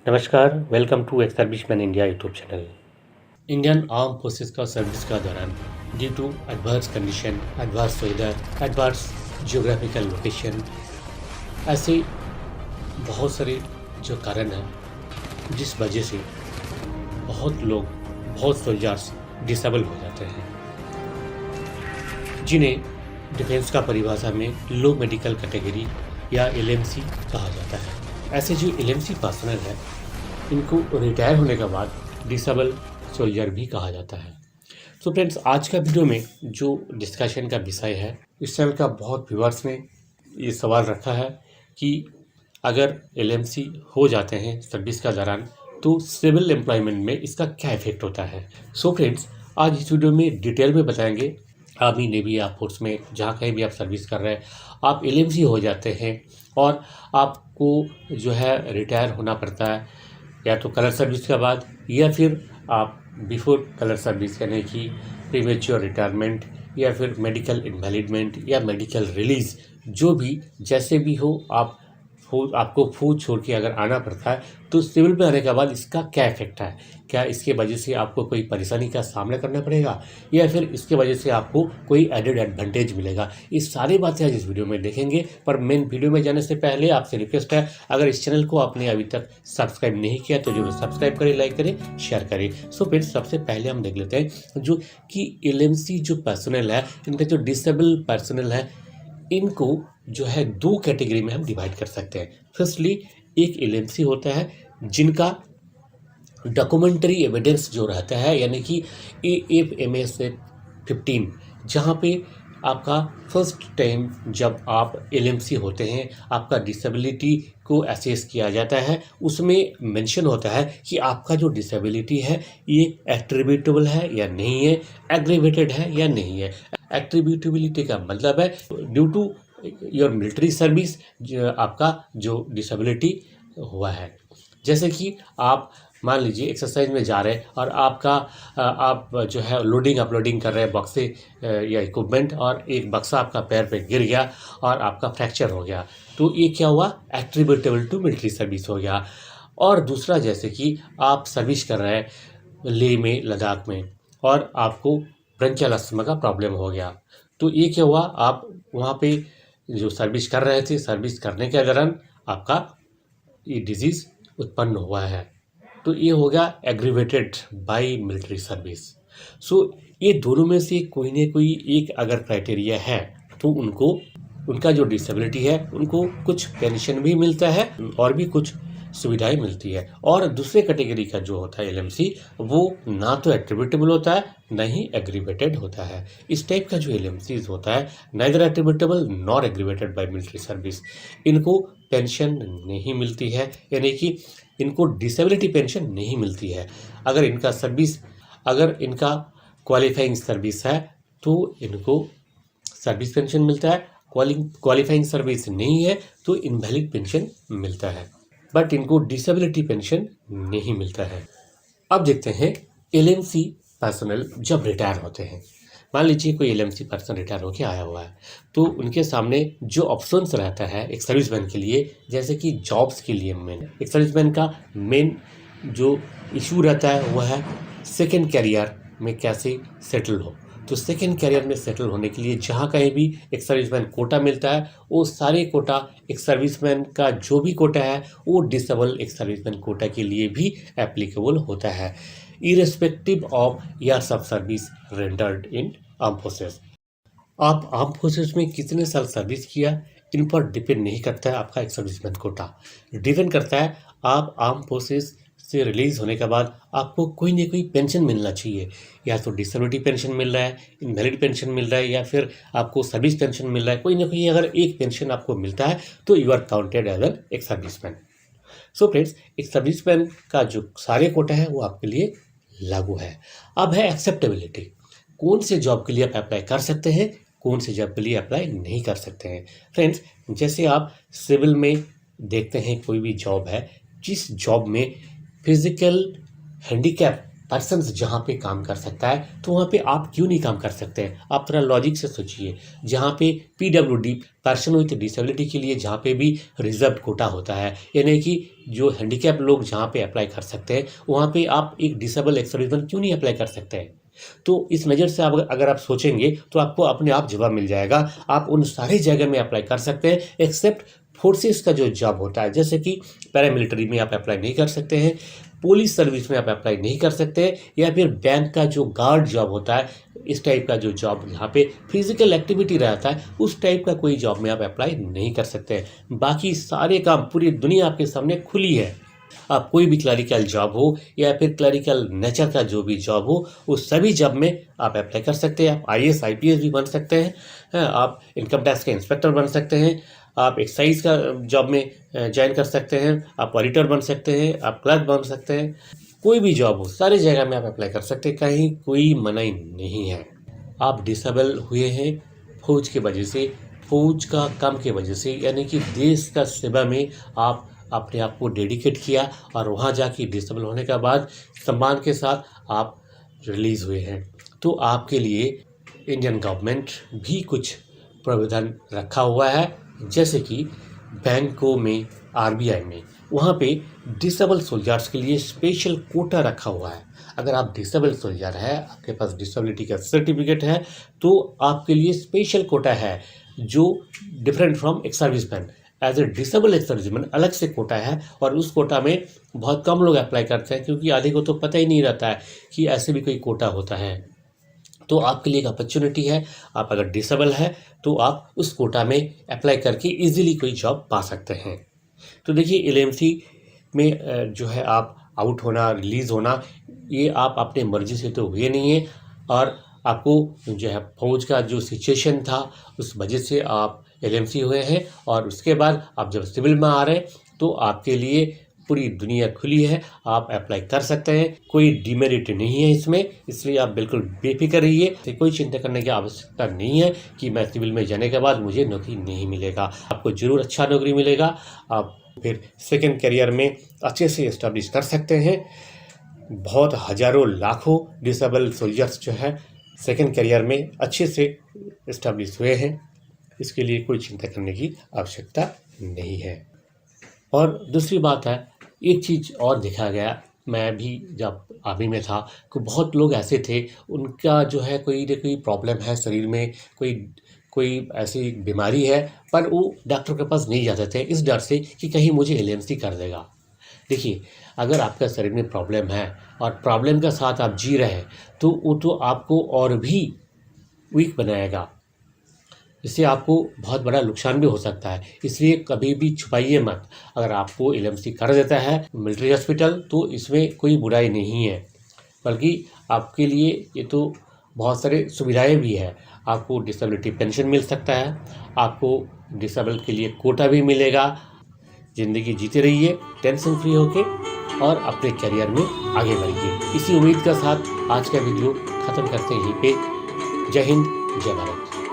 नमस्कार, welcome to ex serviceman India YouTube channel. Indian arm forces का service का दौरान due to adverse condition, adverse weather, adverse geographical location, ऐसे बहुत सारे जो कारण हैं जिस वजह से बहुत लोग, बहुत सोल्जर्स डिसेबल हो जाते हैं, जिन्हें डिफेंस का परिभाषा में लो मेडिकल कैटेगरी या एलएमसी कहा जाता है। ऐसे जो एलएमसी पर्सनल है, इनको रिटायर होने के बाद डिसेबल सोल्जर भी कहा जाता है। सो फ्रेंड्स, आज का वीडियो में जो डिस्कशन का विषय है, इस चैनल का बहुत व्यूअर्स ने ये सवाल रखा है कि अगर एलएमसी हो जाते हैं सर्विस का दौरान तो सिविल एम्प्लॉयमेंट में इसका क्या इफेक्ट होता है। सो फ्रेंड्स, आज इस वीडियो में डिटेल में बताएंगे। आर्मी, नेवी या फोर्स में जहाँ कहीं भी आप सर्विस कर रहे हैं, आप एलएमसी हो जाते हैं और आपको जो है रिटायर होना पड़ता है, या तो कलर सर्विस के बाद या फिर आप बिफोर कलर सर्विस, यानी कि प्रीमेच्योर रिटायरमेंट या फिर मेडिकल इनवैलिडमेंट या मेडिकल रिलीज़, जो भी जैसे भी हो आपको फौज छोड़ के अगर आना पड़ता है तो सिविल में आने के बाद इसका क्या इफेक्ट है। क्या इसके वजह से आपको कोई परेशानी का सामना करना पड़ेगा या फिर इसके वजह से आपको कोई एडेड एडवांटेज मिलेगा, ये सारी बातें आज इस वीडियो में देखेंगे। पर मेन वीडियो में जाने से पहले आपसे रिक्वेस्ट है, अगर इस चैनल को आपने अभी तक सब्सक्राइब नहीं किया तो जरूर सब्सक्राइब करें, लाइक करें, शेयर करें। सो फिर सबसे पहले हम देख लेते हैं जो कि एलएमसी जो पर्सनल है, इनका जो डिसेबल पर्सनल है, इनको जो है दो कैटेगरी में हम डिवाइड कर सकते हैं। फर्स्टली, एक एलएमसी होता है जिनका डॉक्यूमेंट्री एविडेंस जो रहता है, यानी कि AFMS 15, जहाँ पे आपका फर्स्ट टाइम जब आप एलएमसी होते हैं, आपका डिसेबिलिटी को असेस किया जाता है। उसमें मेंशन होता है कि आपका जो डिसेबिलिटी है ये एट्रीब्यूटेबल है या नहीं है, एग्रीवेटेड है या नहीं है। एट्रीब्यूटेबिलिटी का मतलब है due to your military service आपका जो डिसेबिलिटी हुआ है। जैसे कि आप मान लीजिए एक्सरसाइज में जा रहे हैं और आप जो है लोडिंग अपलोडिंग कर रहे हैं बक्से या इक्विपमेंट, और एक बक्सा आपका पैर पे गिर गया और आपका फ्रैक्चर हो गया, तो ये क्या हुआ, एट्रीब्यूटेबल टू मिलिट्री सर्विस हो गया। और दूसरा, जैसे कि आप सर्विस कर रहे हैं लेह में, लद्दाख में, और आपको ब्रंचियल अस्थमा का प्रॉब्लम हो गया, तो ये क्या हुआ, आप वहाँ पे जो सर्विस कर रहे थे, सर्विस करने के दौरान आपका ये डिजीज़ उत्पन्न हुआ है, तो ये हो गया एग्रीवेटेड बाय मिलिट्री सर्विस। सो ये दोनों में से कोई ना कोई एक अगर क्राइटेरिया है तो उनका जो डिसेबिलिटी है, उनको कुछ पेंशन भी मिलता है और भी कुछ सुविधाएं मिलती है। और दूसरे कैटेगरी का जो होता है एलएमसी, वो ना तो एट्रीब्यूटेबल होता है ना ही एग्रीवेटेड होता है। इस टाइप का जो एलएमसीज होता है, neither attributable nor aggravated by military service, इनको पेंशन नहीं मिलती है, यानी कि इनको डिसेबिलिटी पेंशन नहीं मिलती है। अगर इनका क्वालिफाइंग सर्विस है तो इनको सर्विस पेंशन मिलता है, क्वालिफाइंग सर्विस नहीं है तो इनवैलिड पेंशन मिलता है, बट इनको डिसेबिलिटी पेंशन नहीं मिलता है। अब देखते हैं एलएमसी पर्सनल जब रिटायर होते हैं। मान लीजिए कोई एलएमसी पर्सन रिटायर होकर आया हुआ है, तो उनके सामने जो ऑप्शंस रहता है एक सर्विसमैन के लिए, जैसे कि जॉब्स के लिए एक सर्विसमैन का मेन जो इशू रहता है वह है सेकेंड कैरियर में कैसे सेटल हो। तो सेकेंड कैरियर में सेटल होने के लिए जहाँ कहीं भी एक सर्विसमैन कोटा मिलता है, वो सारे कोटा एक सर्विसमैन का जो भी कोटा है वो डिसेबल एक सर्विसमैन कोटा के लिए भी एप्लीकेबल होता है, इरेस्पेक्टिव ऑफ या सब सर्विस रेंडर्ड इन आर्म फोर्सेस। आप आर्म फोर्सेस में कितने साल सर्विस किया, इन पर डिपेंड नहीं करता है आपका एक सर्विसमैन कोटा। डिपेंड करता है आप आर्म फोर्सेस से रिलीज़ होने के बाद आपको कोई ना कोई पेंशन मिलना चाहिए, या तो डिसेबिलिटी पेंशन मिल रहा है, इनवैलिड पेंशन मिल रहा है, या फिर आपको सर्विस पेंशन मिल रहा है। कोई ना कोई अगर एक पेंशन आपको मिलता है तो you are counted as an ex serviceman. So friends, ex serviceman का जो सारे कोटा है वो आपके लिए लागू है। अब है एक्सेप्टेबिलिटी, कौन से जॉब के लिए आप अप्लाई कर सकते हैं, कौन से जॉब के लिए अप्लाई नहीं कर सकते हैं। फ्रेंड्स, जैसे आप सिविल में देखते हैं कोई भी जॉब है, जिस जॉब में फिजिकल हैंडीकैप पर्सन्स जहाँ पे काम कर सकता है तो वहाँ पे आप क्यों नहीं काम कर सकते हैं? आप थोड़ा लॉजिक से सोचिए। जहाँ पे पीडब्ल्यूडी पर्सन विथ डिसेबिलिटी के लिए जहाँ पे भी रिजर्व कोटा होता है, यानी कि जो हैंडीकैप लोग जहाँ पे अप्लाई कर सकते हैं वहाँ पे आप एक डिसेबल एक्स सर्विसमैन क्यों नहीं अप्लाई कर सकते हैं? तो इस नज़र से आप अगर आप सोचेंगे तो आपको अपने आप जवाब मिल जाएगा। आप उन सारे जगह में अप्लाई कर सकते हैं एक्सेप्ट फोर्सेस का जो जॉब होता है, जैसे कि पैरामिलिट्री में आप अप्लाई नहीं कर सकते हैं, पुलिस सर्विस में आप अप्लाई नहीं कर सकते, या फिर बैंक का जो गार्ड जॉब होता है, इस टाइप का जो जॉब यहाँ पे फिजिकल एक्टिविटी रहता है, उस टाइप का कोई जॉब में आप अप्लाई नहीं कर सकते। बाकी सारे काम, पूरी दुनिया आपके सामने खुली है। आप कोई भी क्लरिकल जॉब हो या फिर क्लरिकल नेचर का जो भी जॉब हो, उस सभी जॉब में आप अप्लाई कर सकते हैं। आप आईएएस आईपीएस भी बन सकते हैं, आप इनकम टैक्स के इंस्पेक्टर बन सकते हैं, आप एक्साइज का जॉब में ज्वाइन कर सकते हैं, आप ऑडिटर बन सकते हैं, आप क्लर्क बन सकते हैं। कोई भी जॉब हो, सारी जगह में आप अप्लाई कर सकते हैं, कहीं कोई मनाही नहीं है। आप डिसेबल हुए हैं फौज की वजह से, फौज का काम की वजह से, यानी कि देश का सेवा में आप अपने आप को डेडिकेट किया और वहाँ जाके डिसेबल होने के बाद सम्मान के साथ आप रिलीज़ हुए हैं। तो आपके लिए इंडियन गवर्नमेंट भी कुछ प्रावधान रखा हुआ है, जैसे कि बैंकों में, आरबीआई में, वहाँ पे डिसेबल सोल्जर्स के लिए स्पेशल कोटा रखा हुआ है। अगर आप डिसेबल सोल्जर है, आपके पास डिसेबिलिटी का सर्टिफिकेट है, तो आपके लिए स्पेशल कोटा है जो different from ex serviceman. As a disable ex serviceman अलग से कोटा है और उस कोटा में बहुत कम लोग अप्लाई करते हैं, क्योंकि आधे को तो पता ही नहीं रहता है कि ऐसे भी कोई कोटा होता है। तो आपके लिए एक अपॉर्चुनिटी है, आप अगर डिसेबल है तो आप उस कोटा में अप्लाई करके इजीली कोई जॉब पा सकते हैं। तो देखिए, एलएमसी में जो है आप आउट होना, रिलीज़ होना, ये आप अपने मर्जी से तो हुए नहीं है, और आपको जो है फौज का जो सिचुएशन था उस वजह से आप एलएमसी हुए हैं, और उसके बाद आप जब सिविल में आ रहे हैं तो आपके लिए पूरी दुनिया खुली है, आप अप्लाई कर सकते हैं, कोई डिमेरिट नहीं है इसमें, इसलिए आप बिल्कुल बेफिक्र रहिए। कोई चिंता करने की आवश्यकता नहीं है कि मैं सिविल में जाने के बाद मुझे नौकरी नहीं मिलेगा। आपको ज़रूर अच्छा नौकरी मिलेगा, आप फिर सेकंड करियर में अच्छे से इस्टेब्लिश कर सकते हैं। बहुत हज़ारों लाखों डिसेबल सोल्जर्स जो है सेकंड करियर में अच्छे से इस्टेब्लिश हुए हैं, इसके लिए कोई चिंता करने की आवश्यकता नहीं है। और दूसरी बात है, एक चीज़ और देखा गया, मैं भी जब आर्मी में था तो बहुत लोग ऐसे थे, उनका जो है कोई न कोई प्रॉब्लम है शरीर में, कोई ऐसी बीमारी है, पर वो डॉक्टर के पास नहीं जाते थे इस डर से कि कहीं मुझे एलएमसी कर देगा। देखिए, अगर आपका शरीर में प्रॉब्लम है और प्रॉब्लम के साथ आप जी रहे हैं तो वो तो आपको और भी वीक बनाएगा, इससे आपको बहुत बड़ा नुकसान भी हो सकता है। इसलिए कभी भी छुपाइए मत। अगर आपको एलएमसी कर देता है मिलिट्री हॉस्पिटल तो इसमें कोई बुराई नहीं है, बल्कि आपके लिए ये तो बहुत सारे सुविधाएं भी है। आपको डिसेबिलिटी पेंशन मिल सकता है, आपको डिसेबल के लिए कोटा भी मिलेगा। ज़िंदगी जीते रहिए टेंशन फ्री होके और अपने करियर में आगे बढ़िए। इसी उम्मीद के साथ आज का वीडियो ख़त्म करते हैं यहीं पे। जय हिंद, जय भारत।